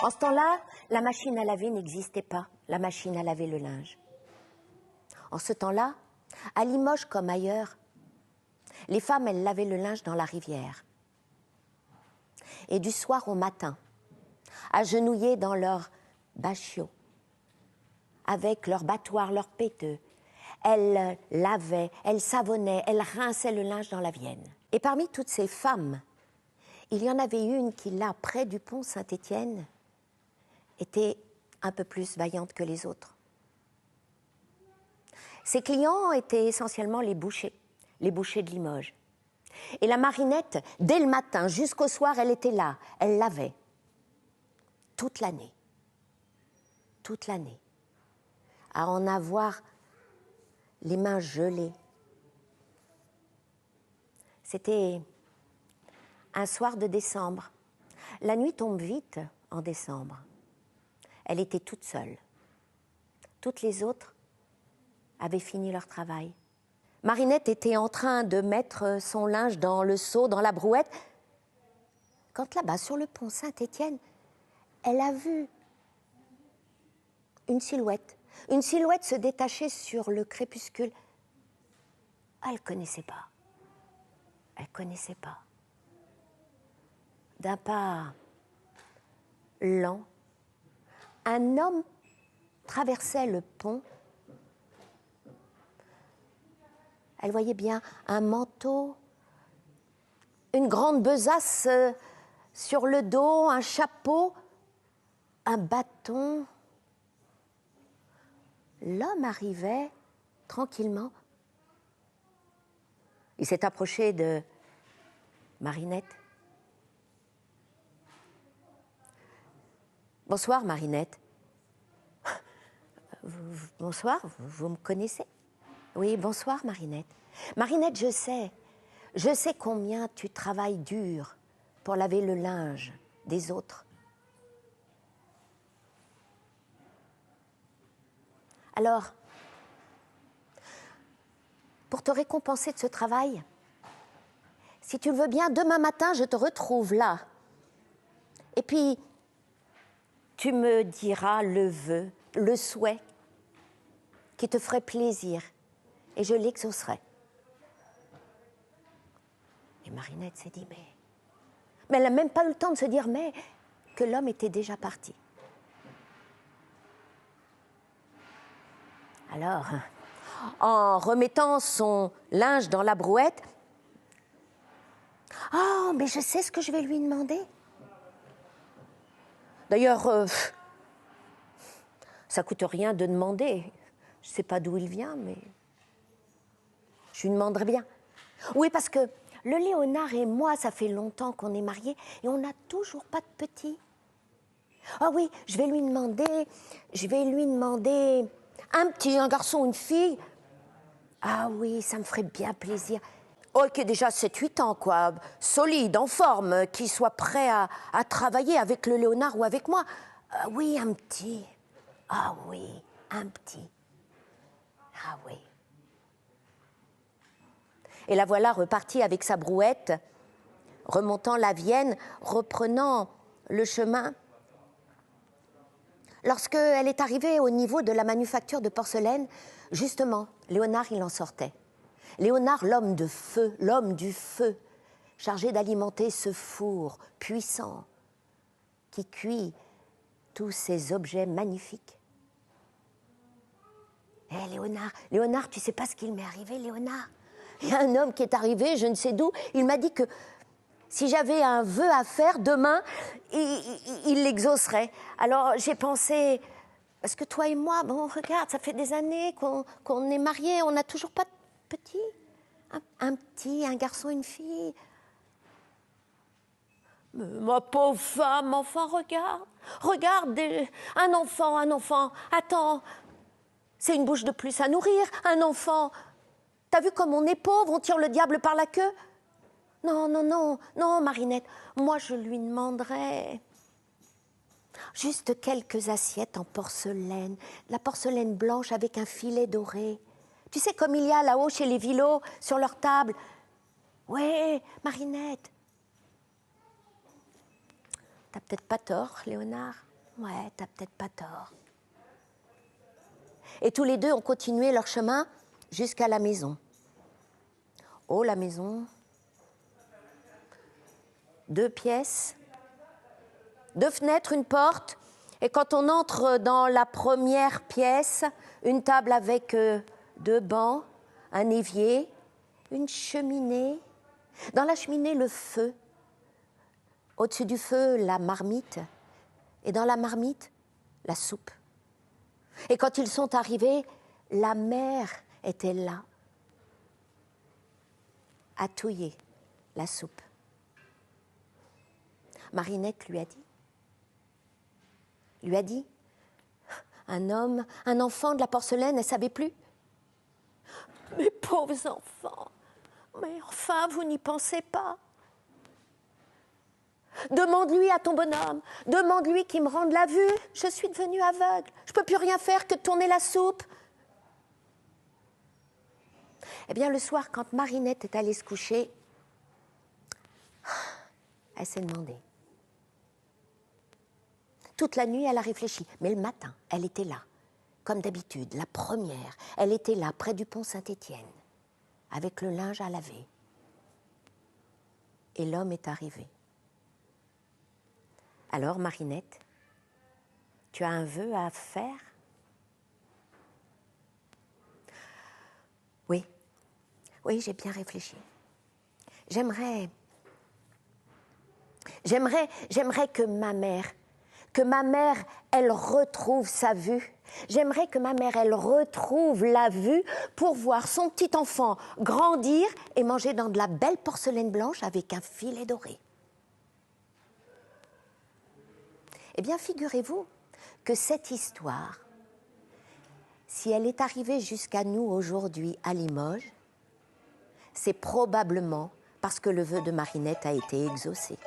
En ce temps-là, la machine à laver n'existait pas, la machine à laver le linge. En ce temps-là, à Limoges comme ailleurs, les femmes, elles lavaient le linge dans la rivière. Et du soir au matin, agenouillées dans leur bachio, avec leur battoir, leur péteux, elles lavaient, elles savonnaient, elles rinçaient le linge dans la Vienne. Et parmi toutes ces femmes, il y en avait une qui, là, près du pont Saint-Étienne, était un peu plus vaillante que les autres. Ses clients étaient essentiellement les bouchers de Limoges. Et la Marinette, dès le matin jusqu'au soir, elle était là, elle lavait. Toute l'année, à en avoir les mains gelées. C'était un soir de décembre. La nuit tombe vite en décembre. Elle était toute seule. Toutes les autres avaient fini leur travail. Marinette était en train de mettre son linge dans le seau, dans la brouette, quand là-bas, sur le pont Saint-Étienne, elle a vu une silhouette se détacher sur le crépuscule. Elle ne connaissait pas. D'un pas lent, un homme traversait le pont. Elle voyait bien un manteau, une grande besace sur le dos, un chapeau, un bâton. L'homme arrivait tranquillement. Il s'est approché de Marinette. « Bonsoir, Marinette. »« Bonsoir, vous me connaissez ?»« Oui, bonsoir, Marinette. »« Marinette, je sais combien tu travailles dur pour laver le linge des autres. Alors, pour te récompenser de ce travail, si tu le veux bien, demain matin, je te retrouve là. Et puis, tu me diras le vœu, le souhait qui te ferait plaisir, et je l'exaucerai. » Et Marinette s'est dit, mais elle n'a même pas eu le temps de se dire, mais que l'homme était déjà parti. Alors, en remettant son linge dans la brouette, « Oh, mais je sais ce que je vais lui demander. D'ailleurs, ça coûte rien de demander. Je ne sais pas d'où il vient, mais je lui demanderai bien. Oui, parce que le Léonard et moi, ça fait longtemps qu'on est mariés et on n'a toujours pas de petit. Ah oui, je vais lui demander un garçon, une fille. Ah oui, ça me ferait bien plaisir. Oh, qui ait déjà 7-8 ans, quoi, solide, en forme, qui soit prêt à travailler avec le Léonard ou avec moi. Oui, un petit. Ah oui, un petit. Ah oui. Et la voilà repartie avec sa brouette, remontant la Vienne, reprenant le chemin. Lorsqu'elle est arrivée au niveau de la manufacture de porcelaine, justement, Léonard, il en sortait. Léonard, l'homme du feu, chargé d'alimenter ce four puissant qui cuit tous ces objets magnifiques. Eh, Léonard, tu sais pas ce qu'il m'est arrivé, Léonard? Il y a un homme qui est arrivé, je ne sais d'où, il m'a dit que si j'avais un vœu à faire demain, il l'exaucerait. Alors j'ai pensé, parce que toi et moi, bon, regarde, ça fait des années qu'on est mariés, on n'a toujours pas de petit. Un petit, un garçon, une fille. Mais ma pauvre femme, enfin, regarde, un enfant, attends, c'est une bouche de plus à nourrir, un enfant. T'as vu comme on est pauvre, on tire le diable par la queue? Non, Marinette, moi je lui demanderais juste quelques assiettes en porcelaine, la porcelaine blanche avec un filet doré. Tu sais comme il y a là-haut chez les Villot, sur leur table. Ouais, Marinette. T'as peut-être pas tort, Léonard. Ouais, t'as peut-être pas tort. Et tous les deux ont continué leur chemin jusqu'à la maison. Oh, la maison. 2 pièces, 2 fenêtres, une porte. Et quand on entre dans la première pièce, une table avec 2 bancs, un évier, une cheminée. Dans la cheminée, le feu. Au-dessus du feu, la marmite. Et dans la marmite, la soupe. Et quand ils sont arrivés, la mère était là, à touiller la soupe. Marinette lui a dit, un homme, un enfant de la porcelaine, elle ne savait plus. Mes pauvres enfants, mais enfin, vous n'y pensez pas. Demande-lui à ton bonhomme, demande-lui qu'il me rende la vue. Je suis devenue aveugle, je ne peux plus rien faire que tourner la soupe. Eh bien, le soir, quand Marinette est allée se coucher, elle s'est demandé. Toute la nuit, elle a réfléchi, mais le matin, elle était là, comme d'habitude, la première. Elle était là, près du pont Saint-Étienne, avec le linge à laver. Et l'homme est arrivé. Alors, Marinette, tu as un vœu à faire? Oui, j'ai bien réfléchi. J'aimerais que ma mère, elle retrouve sa vue. J'aimerais que ma mère, elle retrouve la vue pour voir son petit enfant grandir et manger dans de la belle porcelaine blanche avec un filet doré. Eh bien, figurez-vous que cette histoire, si elle est arrivée jusqu'à nous aujourd'hui à Limoges, c'est probablement parce que le vœu de Marinette a été exaucé.